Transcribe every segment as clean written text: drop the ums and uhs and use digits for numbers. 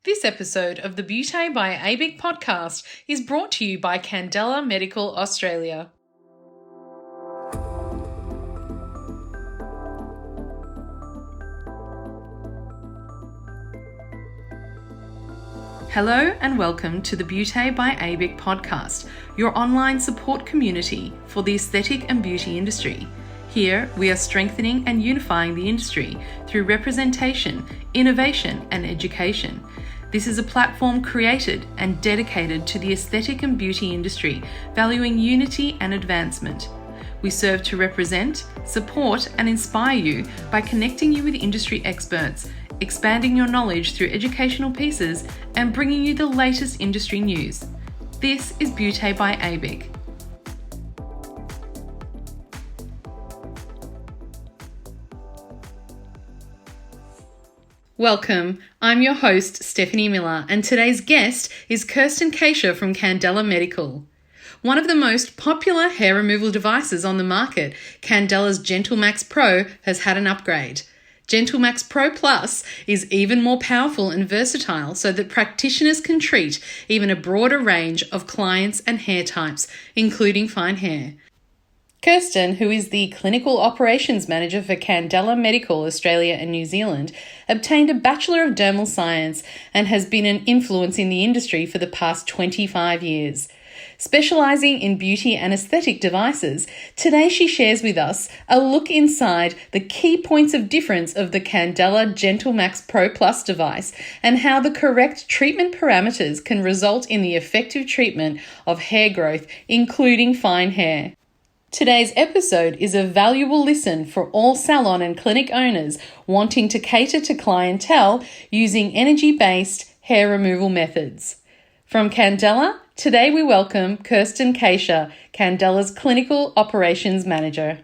This episode of the Beauty by ABIC podcast is brought to you by Candela Medical Australia. Hello and welcome to the Beauty by ABIC podcast, your online support community for the aesthetic and beauty industry. Here, we are strengthening and unifying the industry through representation, innovation, and education. This is a platform created and dedicated to the aesthetic and beauty industry, valuing unity and advancement. We serve to represent, support, and inspire you by connecting you with industry experts, expanding your knowledge through educational pieces, and bringing you the latest industry news. This is Beauty by ABIC. Welcome, I'm your host Stephanie Miller, and today's guest is Kirsten Cachia from Candela Medical. One of the most popular hair removal devices on the market, Candela's GentleMax Pro has had an upgrade. GentleMax Pro Plus is even more powerful and versatile so that practitioners can treat even a broader range of clients and hair types, including fine hair. Kirsten, who is the Clinical Operations Manager for Candela Medical Australia and New Zealand, obtained a Bachelor of Dermal Science and has been an influence in the industry for the past 25 years. Specialising in beauty and aesthetic devices, today she shares with us a look inside the key points of difference of the Candela GentleMax Pro Plus device and how the correct treatment parameters can result in the effective treatment of hair growth, including fine hair. Today's episode is a valuable listen for all salon and clinic owners wanting to cater to clientele using energy-based hair removal methods. From Candela, today we welcome Kirsten Cachia, Candela's Clinical Operations Manager.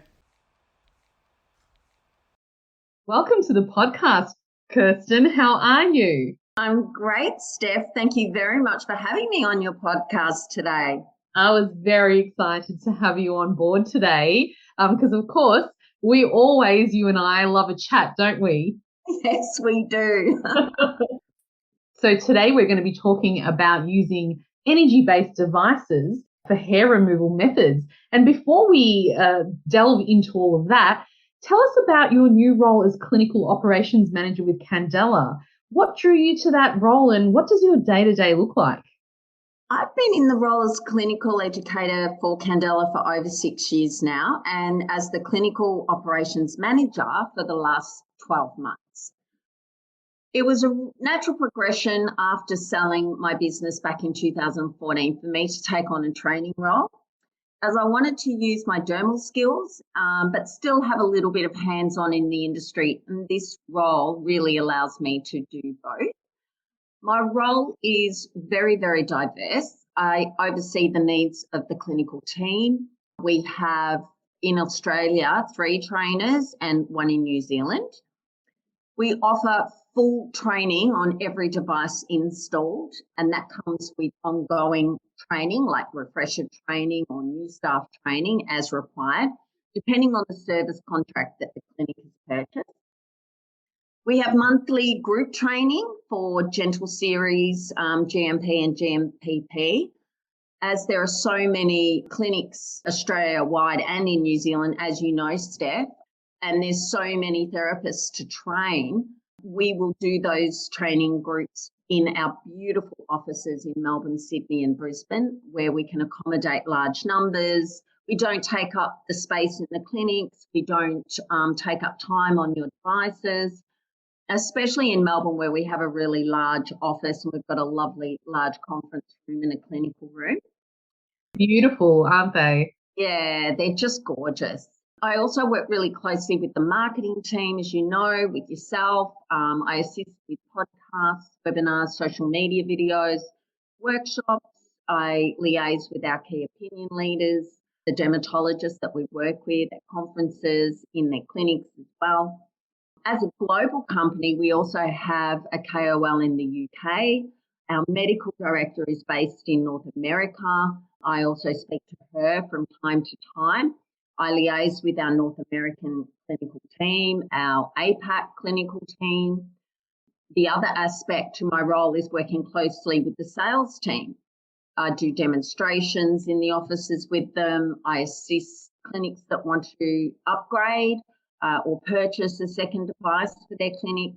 Welcome to the podcast, Kirsten. How are you? I'm great, Steph. Thank you very much for having me on your podcast today. I was very excited to have you on board today because, of course, you and I love a chat, don't we? Yes, we do. So today we're going to be talking about using energy-based devices for hair removal methods. And before we delve into all of that, tell us about your new role as Clinical Operations Manager with Candela. What drew you to that role and what does your day-to-day look like? I've been in the role as clinical educator for Candela for over 6 years now and as the Clinical Operations Manager for the last 12 months. It was a natural progression after selling my business back in 2014 for me to take on a training role, as I wanted to use my dermal skills but still have a little bit of hands-on in the industry, and this role really allows me to do both. My role is very, very diverse. I oversee the needs of the clinical team. We have in Australia 3 trainers and 1 in New Zealand. We offer full training on every device installed, and that comes with ongoing training like refresher training or new staff training as required, depending on the service contract that the clinic has purchased. We have monthly group training for Gentle Series, GMP and GMPP, as there are so many clinics Australia-wide and in New Zealand, as you know, Steph, and there's so many therapists to train. We will do those training groups in our beautiful offices in Melbourne, Sydney and Brisbane, where we can accommodate large numbers. We don't take up the space in the clinics. We don't take up time on your devices, especially in Melbourne where we have a really large office and we've got a lovely large conference room and a clinical room. Beautiful, aren't they? Yeah, they're just gorgeous. I also work really closely with the marketing team, as you know, with yourself. I assist with podcasts, webinars, social media videos, workshops. I liaise with our key opinion leaders, the dermatologists that we work with at conferences, in their clinics as well. As a global company, we also have a KOL in the UK. Our medical director is based in North America. I also speak to her from time to time. I liaise with our North American clinical team, our APAC clinical team. The other aspect to my role is working closely with the sales team. I do demonstrations in the offices with them. I assist clinics that want to upgrade or purchase a second device for their clinic.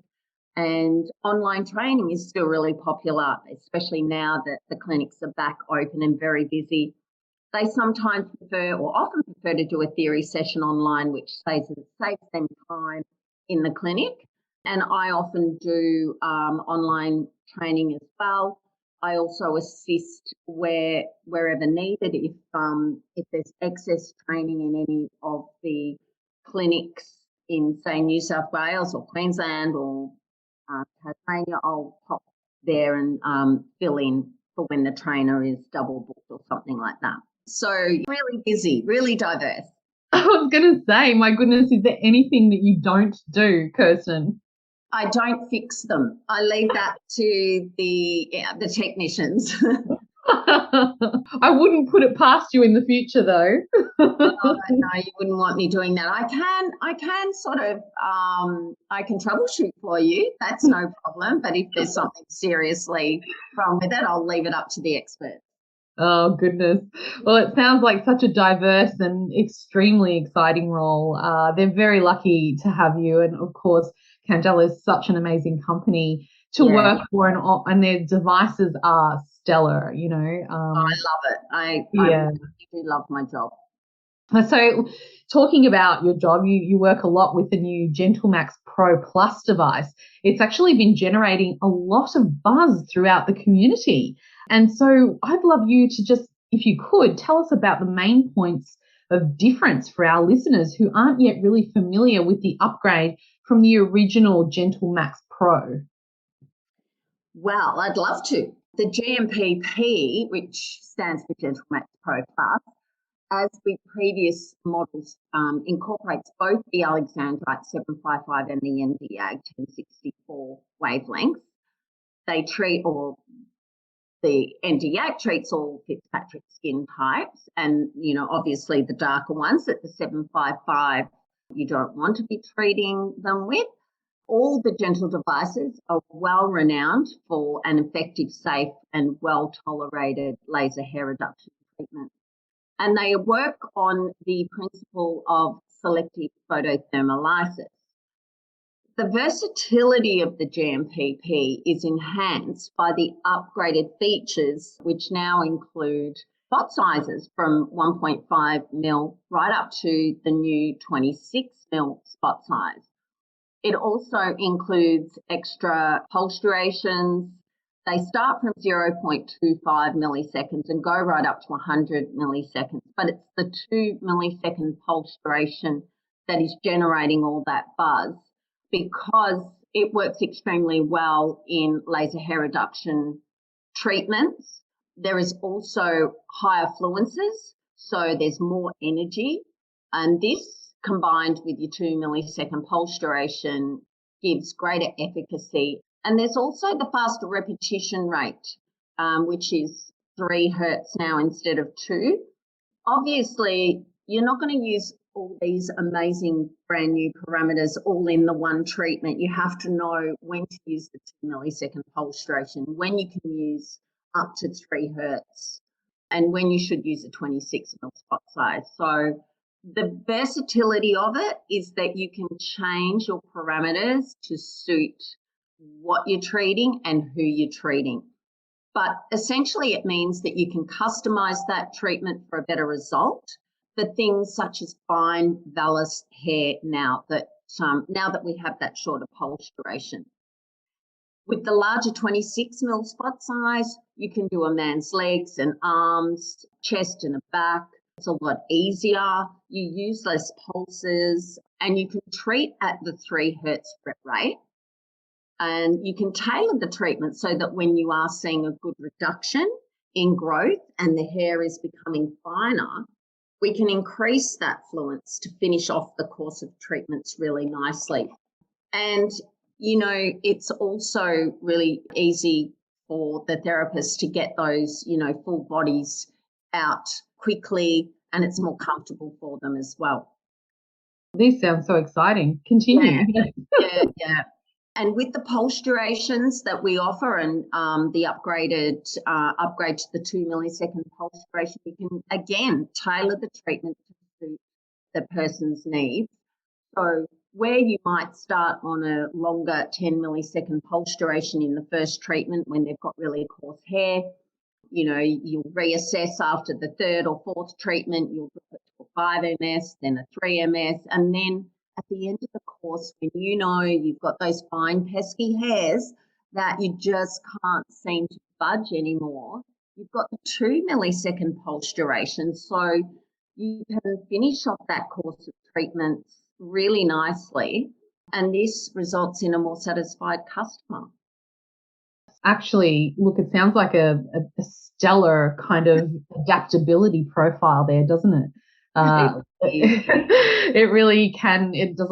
And online training is still really popular, especially now that the clinics are back open and very busy. They sometimes prefer or often prefer to do a theory session online, which saves them time in the clinic. And I often do online training as well. I also assist wherever needed if there's excess training in any of the clinics in, say, New South Wales or Queensland or Tasmania. I'll pop there and fill in for when the trainer is double booked or something like that. So really busy, really diverse. I was going to say, my goodness, is there anything that you don't do, Kirsten? I don't fix them. I leave that to the technicians. I wouldn't put it past you in the future, though. No, you wouldn't want me doing that. I can sort of, I can troubleshoot for you. That's no problem. But if there's something seriously wrong with it, I'll leave it up to the experts. Oh, goodness. Well, it sounds like such a diverse and extremely exciting role. They're very lucky to have you. And of course, Candela is such an amazing company to work for, and their devices are stellar, you know. I love it. I really do love my job. So talking about your job, you work a lot with the new GentleMax Pro Plus device. It's actually been generating a lot of buzz throughout the community. And so I'd love you to just, if you could, tell us about the main points of difference for our listeners who aren't yet really familiar with the upgrade from the original GentleMax Pro. Well, I'd love to. The GMPP, which stands for GentleMax Pro Plus, as with previous models, incorporates both the Alexandrite 755 and the Nd:YAG 1064 wavelengths. They treat, or the Nd:YAG treats all Fitzpatrick skin types, and obviously the darker ones that the 755 you don't want to be treating them with. All the Gentle devices are well renowned for an effective, safe, and well tolerated laser hair reduction treatment. And they work on the principle of selective photothermolysis. The versatility of the GMPP is enhanced by the upgraded features, which now include spot sizes from 1.5 mil right up to the new 26 mil spot size. It also includes extra pulse durations. They start from 0.25 milliseconds and go right up to 100 milliseconds, but it's the 2 millisecond pulse duration that is generating all that buzz because it works extremely well in laser hair reduction treatments. There is also higher fluences, so there's more energy, and this combined with your 2 millisecond pulse duration gives greater efficacy. And there's also the faster repetition rate, which is 3 hertz now instead of 2. Obviously, you're not going to use all these amazing brand new parameters all in the one treatment. You have to know when to use the 2 millisecond pulse duration, when you can use up to 3 hertz, and when you should use a 26 mil spot size. So the versatility of it is that you can change your parameters to suit what you're treating and who you're treating. But essentially it means that you can customize that treatment for a better result for things such as fine vellus hair now that we have that shorter pulse duration. With the larger 26 mil spot size, you can do a man's legs and arms, chest and a back. It's a lot easier. You use less pulses and you can treat at the 3 hertz rep rate. And you can tailor the treatment so that when you are seeing a good reduction in growth and the hair is becoming finer, we can increase that fluence to finish off the course of treatments really nicely. And, it's also really easy for the therapist to get those, full bodies out quickly, and it's more comfortable for them as well. This sounds so exciting. Continue. Yeah. And with the pulse durations that we offer and the upgraded upgrade to the 2 millisecond pulse duration, you can again tailor the treatment to suit the person's needs. So where you might start on a longer 10 millisecond pulse duration in the first treatment when they've got really coarse hair, you'll reassess after the third or fourth treatment, you'll drop it to a 5 ms, then a 3 ms, and then at the end of the course, when you've got those fine pesky hairs that you just can't seem to budge anymore, you've got the 2 millisecond pulse duration. So you can finish off that course of treatment really nicely, and this results in a more satisfied customer. Actually, look, it sounds like a stellar kind of adaptability profile there, doesn't it? It really can. It does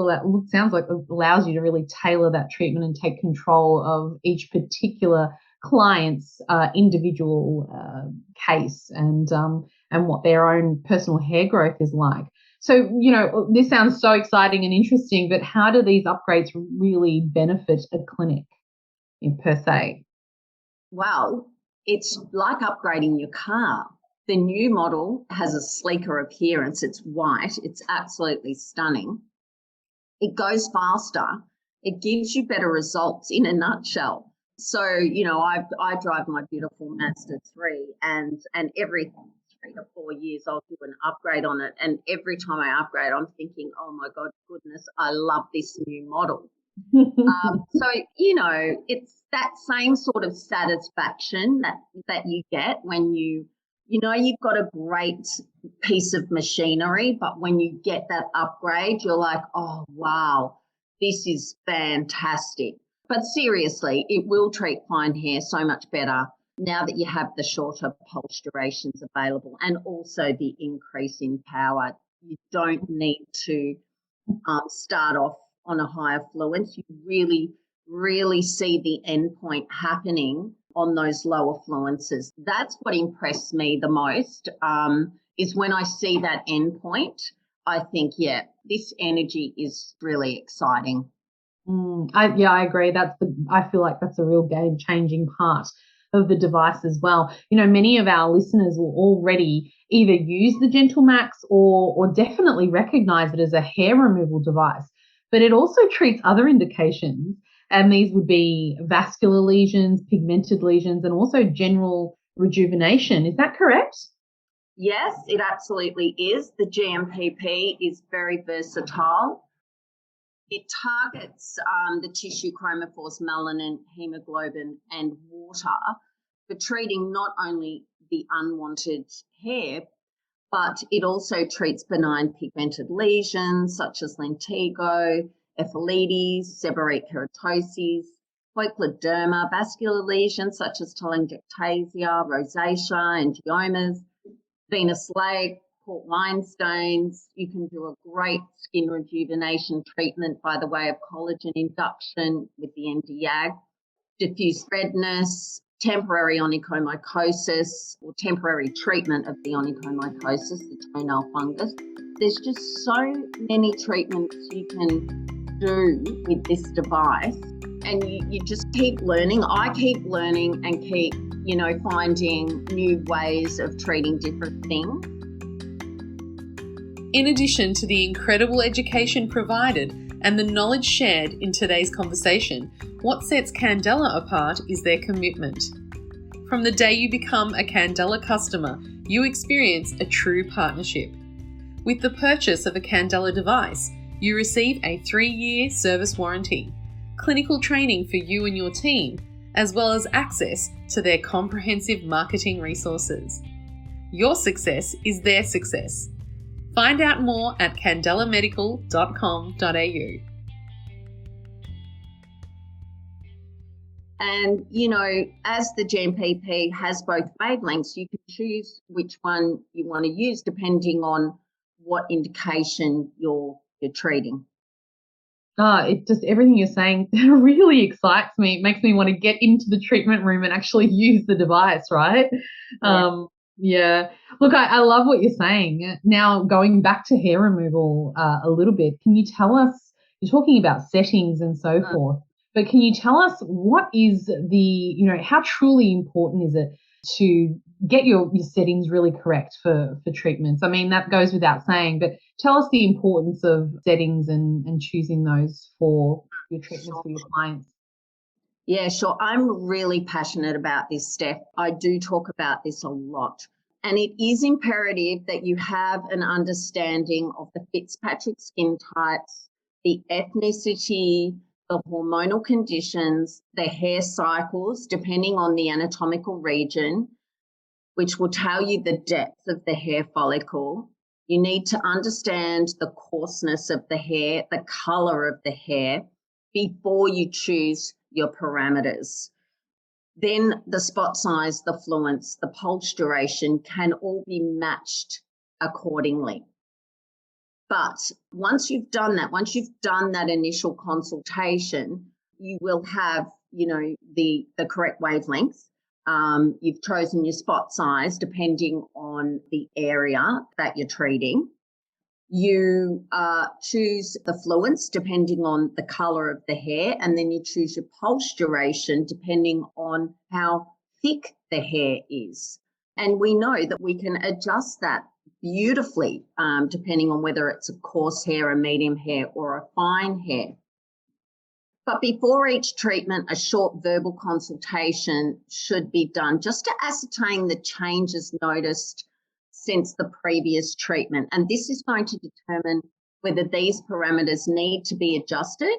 sounds like it allows you to really tailor that treatment and take control of each particular client's individual case and what their own personal hair growth is like. So, this sounds so exciting and interesting, but how do these upgrades really benefit a clinic per se? Well, it's like upgrading your car. The new model has a sleeker appearance. It's white. It's absolutely stunning. It goes faster. It gives you better results in a nutshell. So, I drive my beautiful Mazda 3 and every 3 to 4 years I'll do an upgrade on it. And every time I upgrade, I'm thinking, oh my goodness, I love this new model. So, it's that same sort of satisfaction that you get when you've got a great piece of machinery, but when you get that upgrade, you're like, oh, wow, this is fantastic. But seriously, it will treat fine hair so much better now that you have the shorter pulse durations available and also the increase in power. You don't need to start off on a higher fluence. You really see the end point happening on those lower fluences. That's what impressed me the most, is when I see that end point, I think, yeah, this energy is really exciting. I agree. I feel like that's a real game-changing part of the device as well. Many of our listeners will already either use the GentleMax or definitely recognize it as a hair removal device, but it also treats other indications, and these would be vascular lesions, pigmented lesions, and also general rejuvenation. Is that correct? Yes, it absolutely is. The GMPP is very versatile. It targets the tissue chromophores, melanin, hemoglobin, and water for treating not only the unwanted hair, but it also treats benign pigmented lesions such as lentigo, ephelides, seborrheic keratoses, poikiloderma, vascular lesions such as telangiectasia, rosacea, angiomas, venous leg, port wine stones. You can do a great skin rejuvenation treatment by the way of collagen induction with the Nd:YAG, diffuse redness, temporary onychomycosis or temporary treatment of the onychomycosis, the toenail fungus. There's just so many treatments you can do with this device, and you just keep learning. I keep learning and keep, finding new ways of treating different things. In addition to the incredible education provided and the knowledge shared in today's conversation, what sets Candela apart is their commitment. From the day you become a Candela customer, you experience a true partnership. With the purchase of a Candela device, you receive a 3-year service warranty, clinical training for you and your team, as well as access to their comprehensive marketing resources. Your success is their success. Find out more at candelamedical.com.au. And, as the GMPP has both wavelengths, you can choose which one you want to use depending on what indication you're treating. It just, everything you're saying really excites me. It makes me want to get into the treatment room and actually use the device, right? Yeah. Look, I love what you're saying. Now, going back to hair removal a little bit, can you tell us, you're talking about settings and so forth. But can you tell us what is how truly important is it to get your settings really correct for treatments? I mean, that goes without saying, but tell us the importance of settings and choosing those for your treatments for your clients. Yeah, sure. I'm really passionate about this, Steph. I do talk about this a lot. And it is imperative that you have an understanding of the Fitzpatrick skin types, the ethnicity, the hormonal conditions, the hair cycles, depending on the anatomical region, which will tell you the depth of the hair follicle. You need to understand the coarseness of the hair, the color of the hair, before you choose your parameters. Then the spot size, the fluence, the pulse duration can all be matched accordingly. But once you've done that initial consultation, you will have, the correct wavelength. You've chosen your spot size depending on the area that you're treating. You choose the fluence depending on the color of the hair, and then you choose your pulse duration depending on how thick the hair is. And we know that we can adjust that beautifully depending on whether it's a coarse hair, a medium hair, or a fine hair. But before each treatment, a short verbal consultation should be done just to ascertain the changes noticed since the previous treatment. And this is going to determine whether these parameters need to be adjusted.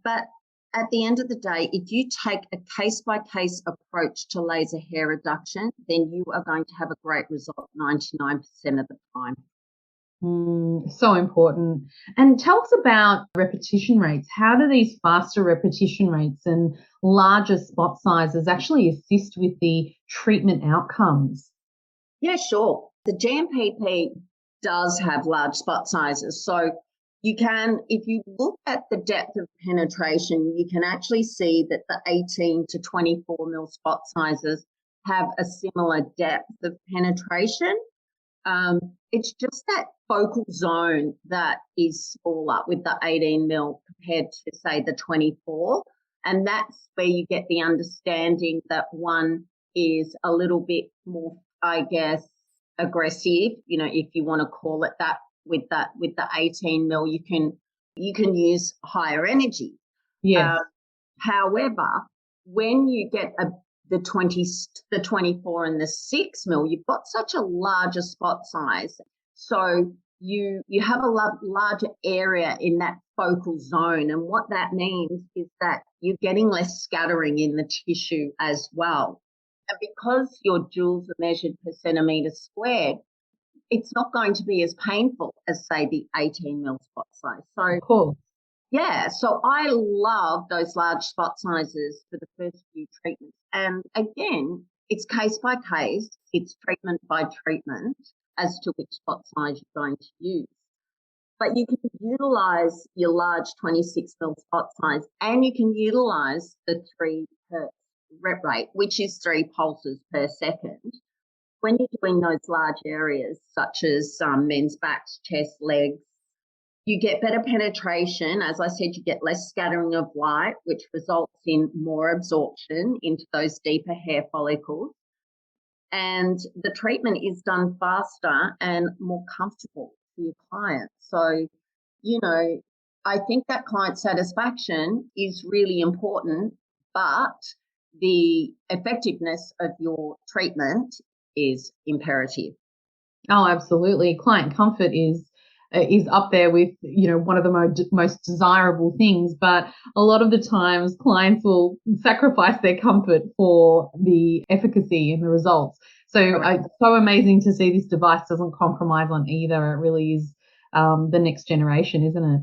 But at the end of the day, if you take a case-by-case approach to laser hair reduction, then you are going to have a great result 99% of the time. So important. And tell us about repetition rates. How do these faster repetition rates and larger spot sizes actually assist with the treatment outcomes? Yeah, sure. The GMPP does have large spot sizes. So you can, if you look at the depth of penetration, you can actually see that the 18 to 24 mil spot sizes have a similar depth of penetration. It's just that focal zone that is smaller with the 18 mil compared to, say, the 24. And that's where you get the understanding that one is a little bit more, I guess, aggressive, if you want to call it that. With the 18 mil, you can use higher energy. Yeah. However, when you get the 24 and the 6 mil, you've got such a larger spot size. So you have a larger area in that focal zone. And what that means is that you're getting less scattering in the tissue as well. And because your joules are measured per centimetre squared, it's not going to be as painful as, say, the 18 mil spot size. So, cool. Yeah, so I love those large spot sizes for the first few treatments. And again, it's case by case, it's treatment by treatment as to which spot size you're going to use. But you can utilise your large 26 mil spot size, and you can utilise the 3 hertz rep rate, which is 3 pulses per second. When you're doing those large areas, such as men's backs, chest, legs, you get better penetration. As I said, you get less scattering of light, which results in more absorption into those deeper hair follicles. And the treatment is done faster and more comfortable for your client. So, I think that client satisfaction is really important, but the effectiveness of your treatment is imperative. Oh, absolutely. Client comfort is up there with, one of the most desirable things. But a lot of the times clients will sacrifice their comfort for the efficacy and the results. So it's so amazing to see this device doesn't compromise on either. It really is the next generation, isn't it?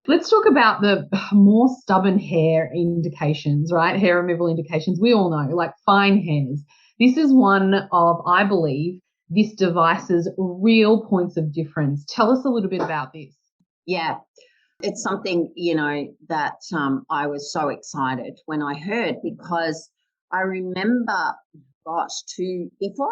Let's talk about the more stubborn hair indications, right? Hair removal indications. We all know, like fine hairs. This is one of, I believe, this device's real points of difference. Tell us a little bit about this. Yeah, it's something, that I was so excited when I heard, because I remember, before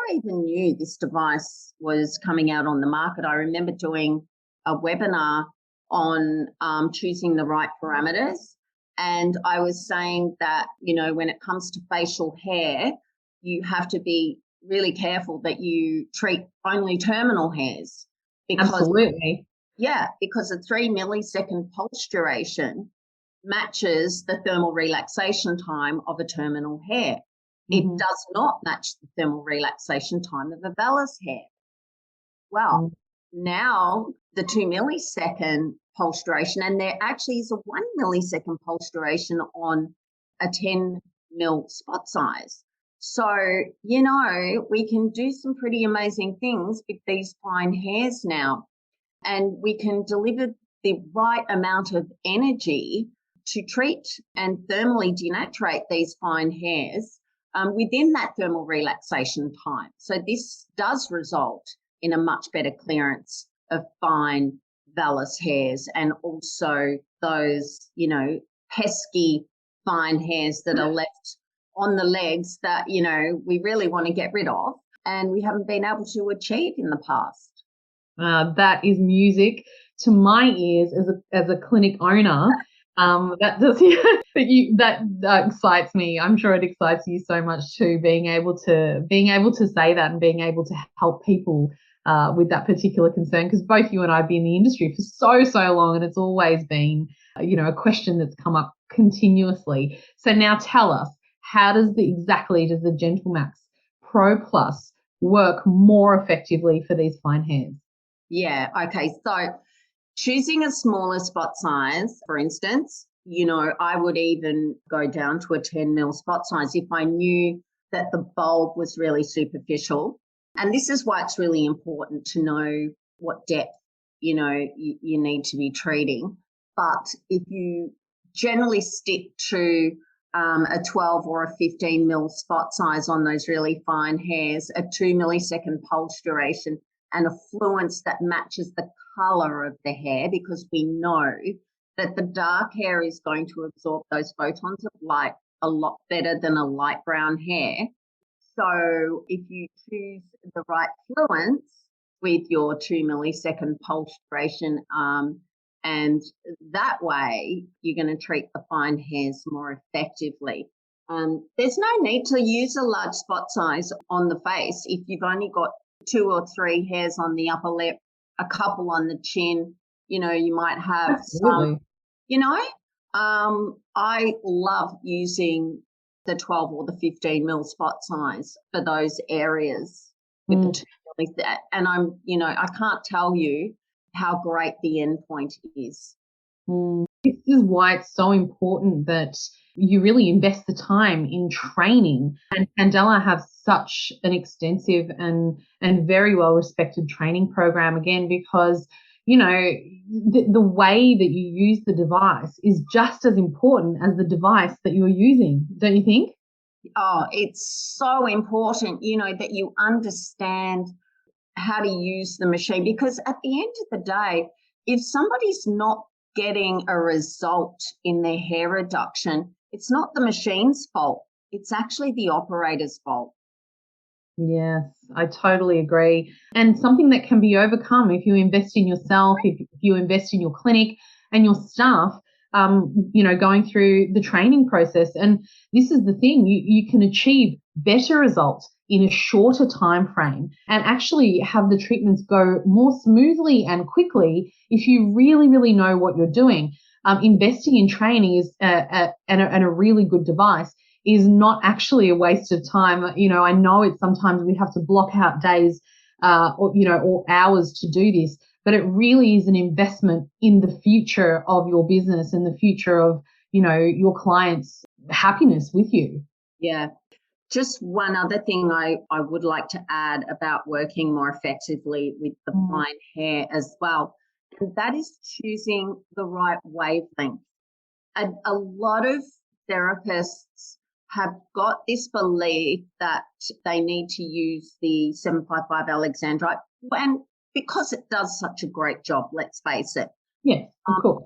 I even knew this device was coming out on the market, I remember doing a webinar on choosing the right parameters. And I was saying that, when it comes to facial hair, you have to be really careful that you treat only terminal hairs because, Absolutely. because a 3 millisecond pulse duration matches the thermal relaxation time of a terminal hair. It does not match the thermal relaxation time of a vellus hair. Well, now the 2 millisecond pulse duration, and there actually is a 1 millisecond pulse duration on a 10 mil spot size. So, we can do some pretty amazing things with these fine hairs now, and we can deliver the right amount of energy to treat and thermally denaturate these fine hairs within that thermal relaxation time. So this does result in a much better clearance of fine vellus hairs and also those, pesky fine hairs that are left on the legs that, we really want to get rid of and we haven't been able to achieve in the past. That is music to my ears as a clinic owner. That does that excites me. I'm sure it excites you so much too. Being able to say that and being able to help people with that particular concern, because both you and I have been in the industry for so long, and it's always been a question that's come up continuously. So now tell us, how does the GentleMax Pro Plus work more effectively for these fine hairs? Yeah, okay. So choosing a smaller spot size, for instance, I would even go down to a 10 mil spot size if I knew that the bulb was really superficial. And this is why it's really important to know what depth, you need to be treating. But if you generally stick to a 12 or a 15 mil spot size on those really fine hairs, a 2 millisecond pulse duration, and a fluence that matches the colour of the hair, because we know that the dark hair is going to absorb those photons of light a lot better than a light brown hair. So if you choose the right fluence with your 2 millisecond pulse duration, and that way you're going to treat the fine hairs more effectively. There's no need to use a large spot size on the face if you've only got 2 or 3 hairs on the upper lip, a couple on the chin. You might have Absolutely. some, I love using the 12 or the 15 mil spot size for those areas with the 2 millis. And I can't tell you how great the end point is. This is why it's so important that you really invest the time in training. And Candela have such an extensive and very well respected training program, again, because the way that you use the device is just as important as the device that you're using, don't you think? Oh, it's so important, that you understand how to use the machine, because at the end of the day, if somebody's not getting a result in their hair reduction, it's not the machine's fault. It's actually the operator's fault. Yes, I totally agree. And something that can be overcome if you invest in yourself, if you invest in your clinic and your staff, going through the training process. And this is the thing, you can achieve better results in a shorter time frame and actually have the treatments go more smoothly and quickly if you really, really know what you're doing. Investing in training is and a really good device is not actually a waste of time. I know it's sometimes we have to block out days or hours to do this, but it really is an investment in the future of your business and the future of, your clients' happiness with you. Yeah. Just one other thing I would like to add about working more effectively with the fine hair as well, and that is choosing the right wavelength. A lot of therapists have got this belief that they need to use the 755 Alexandrite, and because it does such a great job, let's face it. Yes, of course.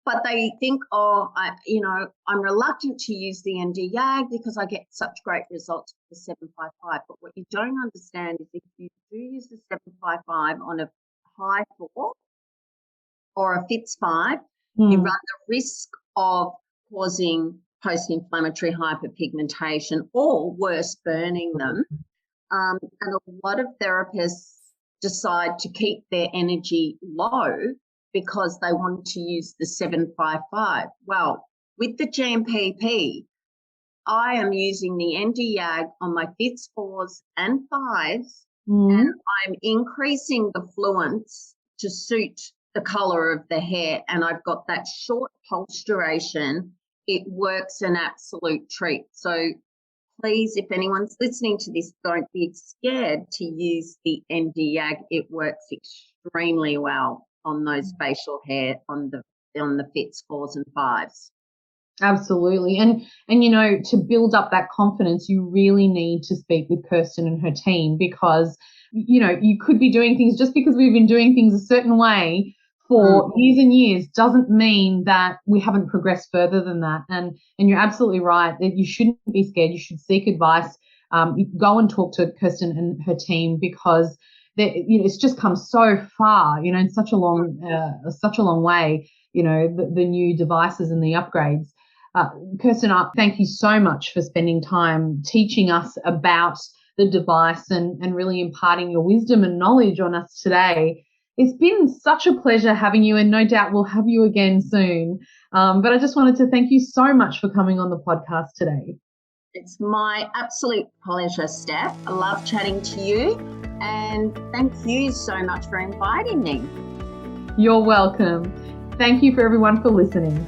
But they think, I'm reluctant to use the ND-YAG because I get such great results with the 755. But what you don't understand is if you do use the 755 on a high 4 or a FITS 5, you run the risk of causing post-inflammatory hyperpigmentation or worse, burning them. And a lot of therapists decide to keep their energy low because they want to use the 755. Well, with the GMPP, I am using the Nd:YAG on my fits, 4s and 5s, and I'm increasing the fluence to suit the colour of the hair, and I've got that short pulse duration. It works an absolute treat. So please, if anyone's listening to this, don't be scared to use the Nd:YAG. It works extremely well on those facial hair on the fits, 4s and 5s. Absolutely. And you know, to build up that confidence, you really need to speak with Kirsten and her team, because, you know, you could be doing things just because we've been doing things a certain way for years and years doesn't mean that we haven't progressed further than that. And you're absolutely right that you shouldn't be scared. You should seek advice. Go and talk to Kirsten and her team, because you know, it's just come so far, you know, in such a long way, you know, the new devices and the upgrades. Kirsten, thank you so much for spending time teaching us about the device and really imparting your wisdom and knowledge on us today. It's been such a pleasure having you, and no doubt we'll have you again soon. But I just wanted to thank you so much for coming on the podcast today. It's my absolute pleasure, Steph. I love chatting to you, and thank you so much for inviting me. You're welcome. Thank you for everyone for listening.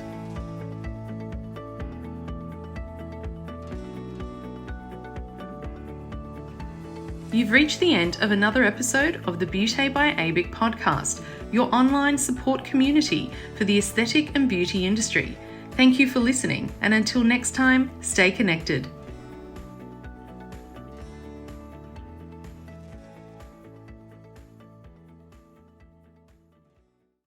You've reached the end of another episode of the Beauté by ABIC podcast, your online support community for the aesthetic and beauty industry. Thank you for listening, and until next time, stay connected.